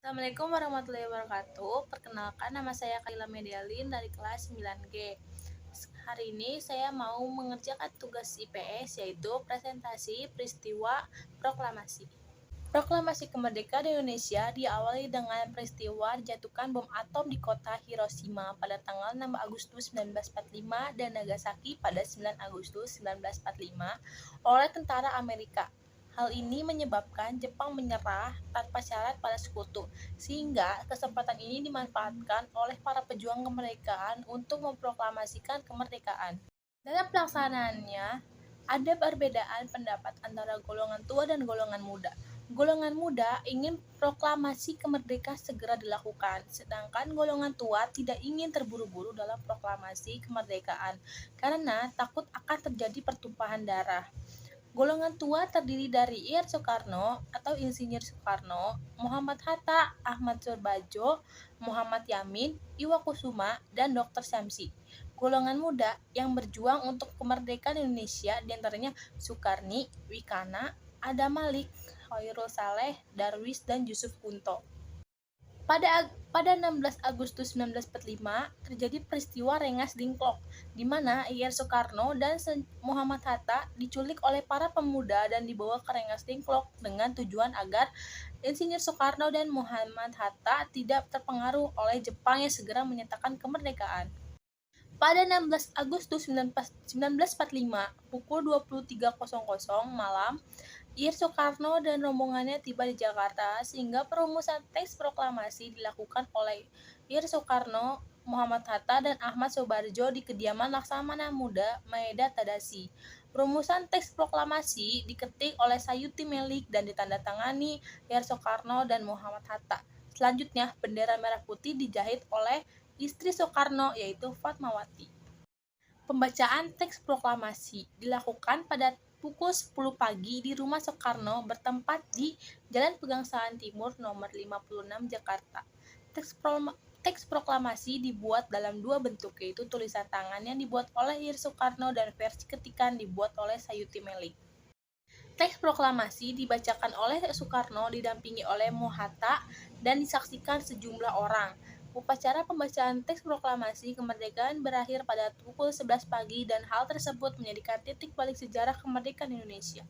Assalamualaikum warahmatullahi wabarakatuh. Perkenalkan, nama saya Kaila Medialin dari kelas 9G. Hari ini saya mau mengerjakan tugas IPS, yaitu presentasi peristiwa proklamasi. Proklamasi kemerdekaan Indonesia diawali dengan peristiwa dijatuhkan bom atom di kota Hiroshima pada tanggal 6 Agustus 1945 dan Nagasaki pada 9 Agustus 1945 oleh tentara Amerika. Hal ini menyebabkan Jepang menyerah tanpa syarat pada sekutu, sehingga kesempatan ini dimanfaatkan oleh para pejuang kemerdekaan untuk memproklamasikan kemerdekaan. Dalam pelaksanaannya, ada perbedaan pendapat antara golongan tua dan golongan muda. Golongan muda ingin proklamasi kemerdekaan segera dilakukan, sedangkan golongan tua tidak ingin terburu-buru dalam proklamasi kemerdekaan karena takut akan terjadi pertumpahan darah. Golongan tua terdiri dari Ir Soekarno atau Insinyur Soekarno, Muhammad Hatta, Ahmad Surbajo, Muhammad Yamin, Iwakusuma, dan Dr. Syamsi. Golongan muda yang berjuang untuk kemerdekaan Indonesia diantaranya Sukarni, Wikana, Adam Malik, Khairul Saleh, Darwis, dan Yusuf Kunto. Pada 16 Agustus 1945 terjadi peristiwa Rengas Dengklok, di mana Ir Soekarno dan Muhammad Hatta diculik oleh para pemuda dan dibawa ke Rengas Dengklok dengan tujuan agar Insinyur Soekarno dan Muhammad Hatta tidak terpengaruh oleh Jepang yang segera menyatakan kemerdekaan. Pada 16 Agustus 1945, pukul 23.00 malam, Ir Soekarno dan rombongannya tiba di Jakarta sehingga perumusan teks proklamasi dilakukan oleh Ir Soekarno, Muhammad Hatta, dan Ahmad Soebarjo di kediaman Laksamana Muda Maeda Tadashi. Perumusan teks proklamasi diketik oleh Sayuti Melik dan ditandatangani Ir Soekarno dan Muhammad Hatta. Selanjutnya, bendera merah putih dijahit oleh istri Soekarno, yaitu Fatmawati. Pembacaan teks proklamasi dilakukan pada pukul 10 pagi di rumah Soekarno bertempat di Jalan Pegangsaan Timur nomor 56 Jakarta. Teks proklamasi dibuat dalam dua bentuk, yaitu tulisan tangan yang dibuat oleh Ir Soekarno dan versi ketikan dibuat oleh Sayuti Melik. Teks proklamasi dibacakan oleh Soekarno didampingi oleh Hatta dan disaksikan sejumlah orang. Upacara pembacaan teks proklamasi kemerdekaan berakhir pada pukul 11 pagi dan hal tersebut menjadikan titik balik sejarah kemerdekaan Indonesia.